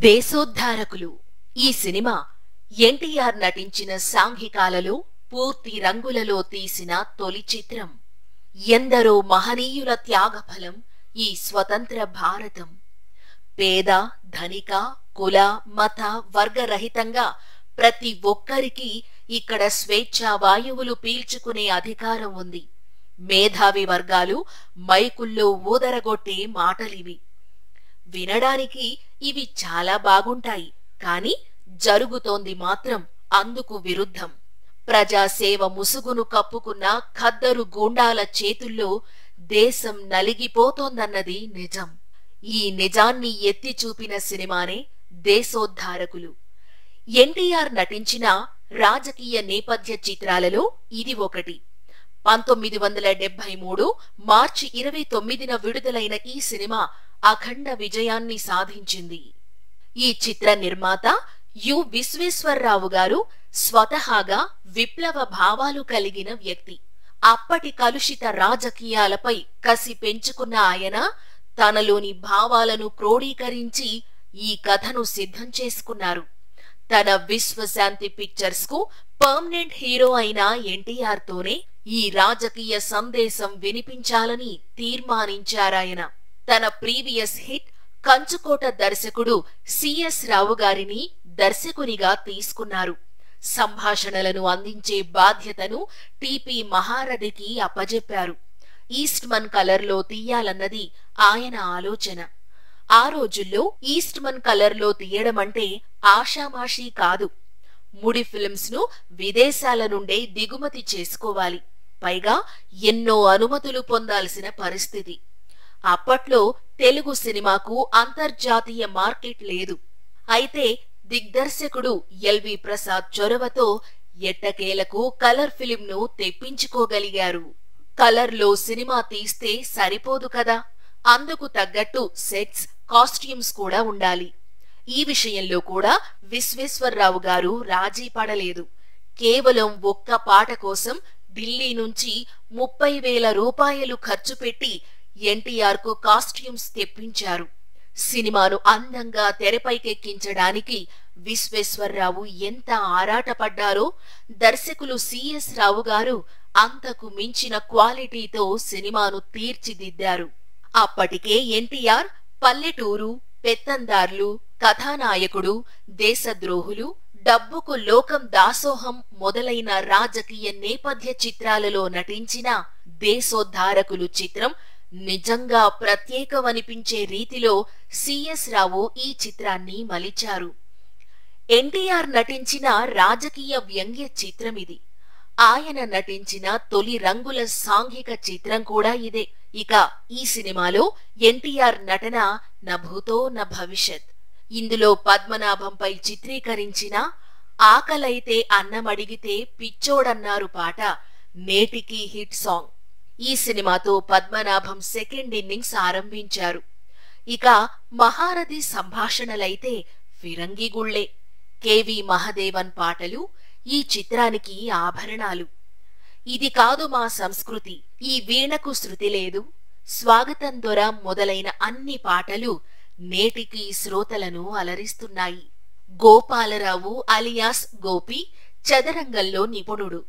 దేశోద్ధారకులు ఈ సినిమా ఎన్టీఆర్ నటించిన సాంఘికాలలో పూర్తి రంగులలో తీసిన తొలి చిత్రం. ఎందరో మహనీయుల త్యాగఫలం ఈ స్వతంత్ర భారతం. పేద ధనిక కుల మత వర్గరహితంగా ప్రతి ఒక్కరికి ఇక్కడ స్వేచ్ఛా వాయువులు పీల్చుకునే అధికారం ఉంది. మేధావి వర్గాలు మైకుల్లో ఊదరగొట్టే మాటలివి. వినడానికి ఇవి చాలా బాగుంటాయి, కాని జరుగుతోంది మాత్రం అందుకు విరుద్ధం. ప్రజాసేవ ముసుగును కప్పుకున్న ఖద్దరు గూండాల చేతుల్లో దేశం నలిగిపోతోందన్నది నిజం. ఈ నిజాన్ని ఎత్తి చూపిన సినిమానే దేశోద్ధారకులు. ఎన్టీఆర్ నటించిన రాజకీయ నేపథ్య చిత్రాలలో ఇది ఒకటి. 1973 మార్చి 29న విడుదలైన ఈ సినిమా అఖండ విజయాన్ని సాధించింది. ఈ చిత్ర నిర్మాత యు విశ్వేశ్వరరావు గారు స్వతహాగా విప్లవ భావాలు కలిగిన వ్యక్తి. అప్పటి కలుషిత రాజకీయాలపై కసి పెంచుకున్న ఆయన తనలోని భావాలను క్రోడీకరించి ఈ కథను సిద్ధం చేసుకున్నారు. తన విశ్వశాంతి పిక్చర్స్ కు పర్మనెంట్ హీరో అయిన ఎన్టీఆర్ తోనే ఈ రాజకీయ సందేశం వినిపించాలని తీర్మానించారాయన. తన ప్రీవియస్ హిట్ కంచుకోట దర్శకుడు సిఎస్ రావు గారిని దర్శకునిగా తీసుకున్నారు. సంభాషణలను అందించే బాధ్యతను టిపి మహారథికి అప్పజెప్పారు. ఈస్ట్మన్ కలర్లో తీయాలన్నది ఆయన ఆలోచన. ఆ రోజుల్లో ఈస్ట్మన్ కలర్లో తీయడమంటే ఆషామాషీ కాదు. ముడి ఫిల్మ్స్ ను విదేశాల నుండే దిగుమతి చేసుకోవాలి. పైగా ఎన్నో అనుమతులు పొందాల్సిన పరిస్థితి. అప్పట్లో తెలుగు సినిమాకు అంతర్జాతీయ మార్కెట్ లేదు. అయితే దిగ్దర్శకుడు ఎల్వి ప్రసాద్ చొరవతో ఎట్టకేలకు కలర్ ఫిలిం ను తెప్పించుకోగలిగారు. కలర్లో సినిమా తీస్తే సరిపోదు కదా, అందుకు తగ్గట్టు సెట్స్ కాస్ట్యూమ్స్ కూడా ఉండాలి. ఈ విషయంలో కూడా విశ్వేశ్వరరావు గారు రాజీ పడలేదు. కేవలం ఒక్క పాట కోసం ఢిల్లీ నుంచి 30,000 రూపాయలు ఖర్చు పెట్టి ఎన్టీఆర్ కు కాస్ట్యూమ్స్ తెప్పించారు. సినిమాను అందంగా తెరపైకెక్కించడానికి విశ్వేశ్వరరావు ఎంత ఆరాటపడ్డారో దర్శకులు సిఎస్ రావు గారు అంతకు మించిన క్వాలిటీతో సినిమాను తీర్చిదిద్దారు. అప్పటికే ఎన్టీఆర్ పల్లెటూరు, పెత్తందార్లు, కథానాయకుడు, దేశద్రోహులు, డబ్బుకు లోకం దాసోహం మొదలైన రాజకీయ నేపథ్య చిత్రాలలో నటించిన దేశోద్ధారకులు చిత్రం నిజంగా ప్రత్యేకమనిపించే రీతిలో సిఎస్ రావు ఈ చిత్రాన్ని మలిచారు. ఎన్టీఆర్ నటించిన రాజకీయ వ్యంగ్య చిత్రమిది. ఆయన నటించిన తొలి రంగుల సాంఘిక చిత్రం కూడా ఇదే. ఇక ఈ సినిమాలో ఎన్టీఆర్ నటన నభూతో న భవిష్యత్. ఇందులో పద్మనాభంపై చిత్రీకరించిన ఆకలైతే అన్నమడిగితే పిచ్చోడన్నారు పాట నేటికి హిట్ సాంగ్. ఈ సినిమాతో పద్మనాభం సెకండ్ ఇన్నింగ్స్ ఆరంభించారు. ఇక మహారథి సంభాషణలైతే ఫిరంగి గుళ్లే. కెవి మహదేవన్ పాటలు ఈ చిత్రానికి ఆభరణాలు. ఇది కాదు మా సంస్కృతి, ఈ వీణకు శృతి లేదు, స్వాగతం దొర మొదలైన అన్ని పాటలు నేటికి శ్రోతలను అలరిస్తున్నాయి. గోపాలరావు అలియాస్ గోపి చదరంగంలో నిపుణుడు.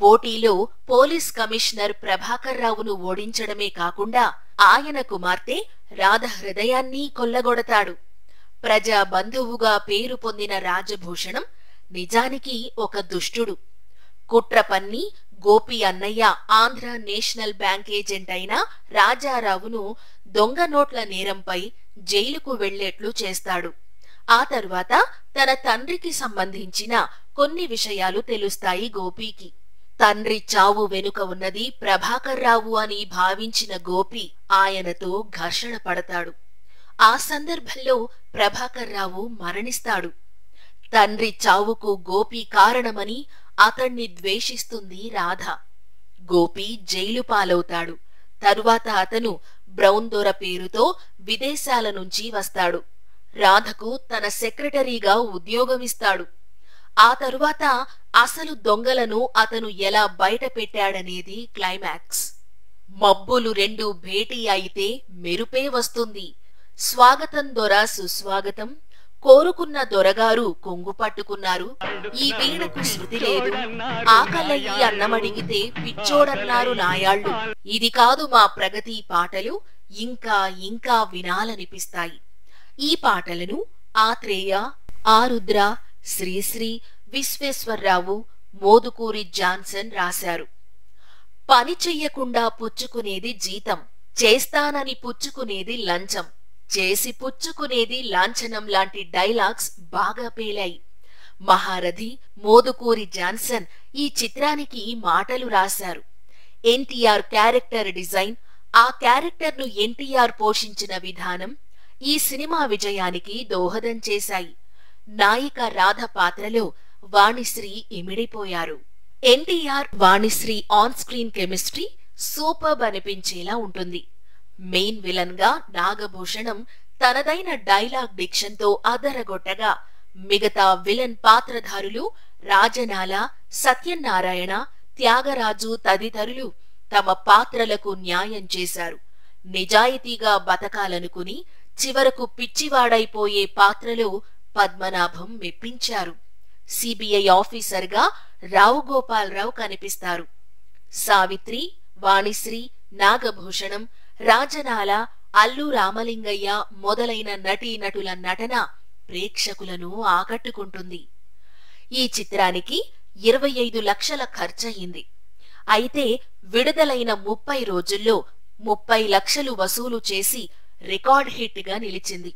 పోటీలో పోలీస్ కమిషనర్ ప్రభాకర్ రావును ఓడించడమే కాకుండా ఆయన కుమార్తె రాధ హృదయాన్ని కొల్లగొడతాడు. ప్రజా బంధువుగా పేరు పొందిన రాజభూషణం నిజానికి ఒక దుష్టుడు. కుట్ర పన్ని గోపి అన్నయ్య ఆంధ్ర నేషనల్ బ్యాంక్ ఏజెంట్ అయిన రాజారావును దొంగ నోట్ల నేరంపై జైలుకు వెళ్లేట్లు చేస్తాడు. ఆ తర్వాత తన తండ్రికి సంబంధించిన కొన్ని విషయాలు తెలుస్తాయి గోపీకి. తండ్రి చావు వెనుక ఉన్నది ప్రభాకర్ రావు అని భావించిన గోపి ఆయనతో ఘర్షణ పడతాడు. ఆ సందర్భంలో ప్రభాకర్ రావు మరణిస్తాడు. తండ్రి చావుకు గోపి కారణమని అతణ్ణి ద్వేషిస్తుంది రాధ. గోపి జైలు పాలవుతాడు. తరువాత అతను బ్రౌన్ దొర పేరుతో విదేశాల నుంచి వస్తాడు. రాధకు తన సెక్రటరీగా ఉద్యోగమిస్తాడు. ఆ తరువాత అసలు దొంగలను అతను ఎలా బయట పెట్టాడనేది క్లైమాక్స్. మబ్బులు రెండు భేటీ అయితే మెరుపే వస్తుంది. స్వాగతం దొర సుస్వాగతం, కోరుకున్న దొరగారు కొంగు పట్టుకున్నారు. ఈ వీణకు శృతి లేదు, ఆకలయ్యి అన్నమడిగితే పిచ్చోడన్నారు నాయాళ్ళు. ఇది కాదు మా ప్రగతి పాటలు, ఇంకా ఇంకా వినాలనిపిస్తాయి. ఈ పాటలను ఆత్రేయ, ఆరుద్ర, శ్రీశ్రీ, విశ్వేశ్వరరావు, మోదుకూరి జాన్సన్ రాశారు. పని చెయ్యకుండా పుచ్చుకునేది జీతం, చేస్తానని పుచ్చుకునేది లంచం, చేసి పుచ్చుకునేది లాంఛనం లాంటి డైలాగ్స్ బాగా పేలాయి. మహారథి మోదుకూరి జాన్సన్ ఈ చిత్రానికి మాటలు రాశారు. ఎన్టీఆర్ క్యారెక్టర్ డిజైన్, ఆ క్యారెక్టర్ ను ఎన్టీఆర్ పోషించిన విధానం ఈ సినిమా విజయానికి దోహదం చేశాయి. నాయిక రాధ పాత్రలో వాణిశ్రీ ఇమిడిపోయారు. NTR Vanisri on screen chemistry superb అనిపించేలా ఉంటుంది. మెయిన్ విలన్ గా నాగభూషణం తనదైన డైలాగ్ డిక్షన్ తో అదరగొట్టగా, మిగతా విలన్ పాత్రధారులు రాజనాల, సత్యనారాయణ, త్యాగరాజు తదితరులు తమ పాత్రలకు న్యాయం చేశారు. నిజాయితీగా బతకాలనుకుని చివరకు పిచ్చివాడైపోయే పాత్రలో పద్మనాభం మెప్పించారు. సిబిఐ ఆఫీసర్ గా రావు గోపాలరావు కనిపిస్తారు. సావిత్రి, వాణిశ్రీ, నాగభూషణం, రాజనాల, అల్లు రామలింగయ్య మొదలైన నటీనటుల నటన ప్రేక్షకులను ఆకట్టుకుంటుంది. ఈ చిత్రానికి 25 లక్షల ఖర్చయింది. అయితే విడుదలైన 30 రోజుల్లో 30 లక్షలు వసూలు చేసి రికార్డ్ హిట్ గా నిలిచింది.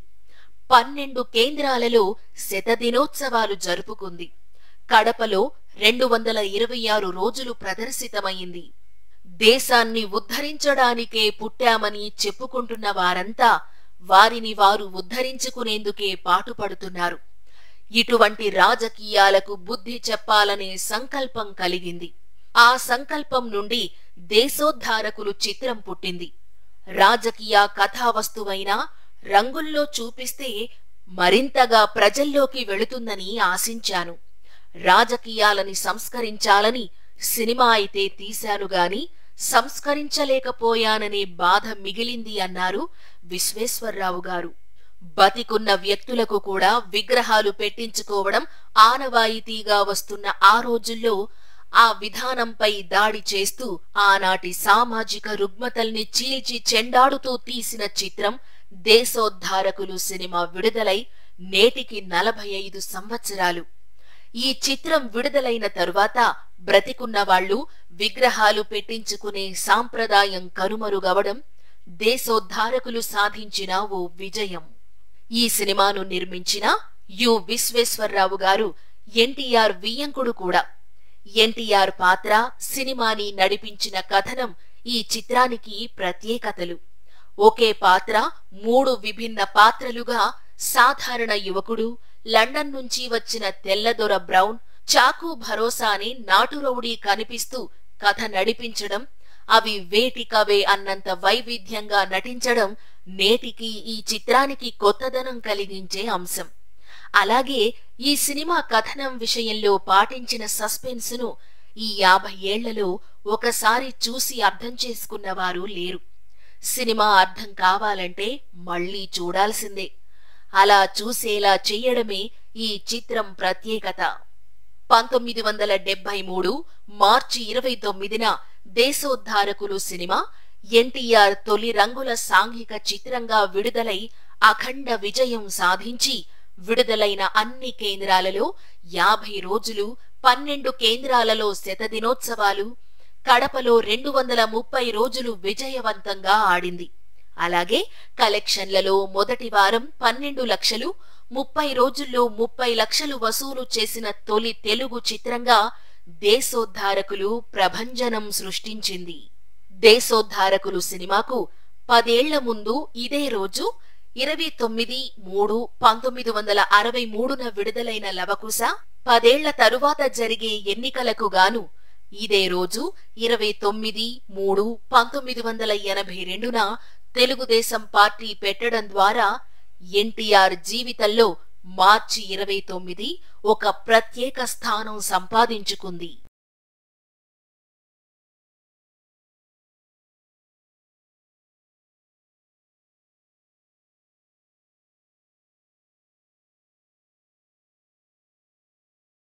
12 కేంద్రాలలో శతదినోత్సవాలు జరుపుకుంది. కడపలో 226 రోజులు ప్రదర్శితమైంది. దేశాన్ని ఉద్ధరించడానికే పుట్టామని చెప్పుకుంటున్న వారంతా వారిని వారు ఉద్ధరించుకునేందుకే పాటుపడుతున్నారు. ఇటువంటి రాజకీయాలకు బుద్ధి చెప్పాలనే సంకల్పం కలిగింది. ఆ సంకల్పం నుండి దేశోద్ధారకులు చిత్రం పుట్టింది. రాజకీయ కథావస్తువైన రంగుల్లో చూపిస్తే మరింతగా ప్రజల్లోకి వెళుతుందని ఆశించాను. రాజకీయాలని సంస్కరించాలని సినిమా అయితే తీశాను గాని సంస్కరించలేకపోయాననే బాధ మిగిలింది అన్నారు విశ్వేశ్వరరావు గారు. బతికున్న వ్యక్తులకు కూడా విగ్రహాలు పెట్టించుకోవడం ఆనవాయితీగా వస్తున్న ఆ రోజుల్లో ఆ విధానంపై దాడి చేస్తూ ఆనాటి సామాజిక రుగ్మతల్ని చీల్చి చెండాడుతూ తీసిన చిత్రం దేశోద్ధారకులు సినిమా విడుదలై నేటికి 45 సంవత్సరాలు. ఈ చిత్రం విడుదలైన తరువాత బ్రతికున్న వాళ్లు విగ్రహాలు పెట్టించుకునే సాంప్రదాయం కనుమరుగవడం దేశోద్ధారకులు సాధించిన ఓ విజయం. ఈ సినిమాను నిర్మించిన యు విశ్వేశ్వరరావు గారు ఎన్టీఆర్ వియ్యంకుడు కూడా. ఎన్టీఆర్ పాత్ర, సినిమాని నడిపించిన కథనం ఈ చిత్రానికి ప్రత్యేకతలు. ఒకే పాత్ర 3 విభిన్న పాత్రలుగా సాధారణ యువకుడు, లండన్ నుంచి వచ్చిన తెల్లదొర బ్రౌన్, చాకు భరోసా అని నాటురౌడీ కనిపిస్తూ కథ నడిపించడం, అవి వేటికవే అన్నంత వైవిధ్యంగా నటించడం నేటికి ఈ చిత్రానికి కొత్తదనం కలిగించే అంశం. అలాగే ఈ సినిమా కథనం విషయంలో పాటించిన సస్పెన్స్ ను ఈ 50 ఏళ్లలో ఒకసారి చూసి అర్థం చేసుకున్నవారు లేరు. సినిమా అర్థం కావాలంటే మళ్లీ చూడాల్సిందే. అలా చూసేలా చెయ్యడమే ఈ చిత్రం ప్రత్యేకత. 1973 మార్చి 29న దేశోద్ధారకులు సినిమా ఎన్టీఆర్ తొలి రంగుల సాంఘిక చిత్రంగా విడుదలై అఖండ విజయం సాధించి విడుదలైన అన్ని కేంద్రాలలో 50 రోజులు, 12 కేంద్రాలలో శతదినోత్సవాలు, కడపలో 230 రోజులు విజయవంతంగా ఆడింది. అలాగే కలెక్షన్లలో మొదటి వారం 12 లక్షలు, 30 రోజుల్లో 30 లక్షలు వసూలు చేసిన తొలి తెలుగు చిత్రంగా దేశోద్ధారకులు ప్రభంజనం సృష్టించింది. దేశోద్ధారకులు సినిమాకు 10 ఏళ్ల ముందు ఇదే రోజు 29/3/1963న విడుదలైన లవకుశ, 10 ఏళ్ల తరువాత జరిగే ఎన్నికలకు గాను ఇదే రోజు 29/3/1982న తెలుగుదేశం పార్టీ పెట్టడం ద్వారా ఎన్టీఆర్ జీవితంలో మార్చి 29 ఒక ప్రత్యేక స్థానం సంపాదించుకుంది.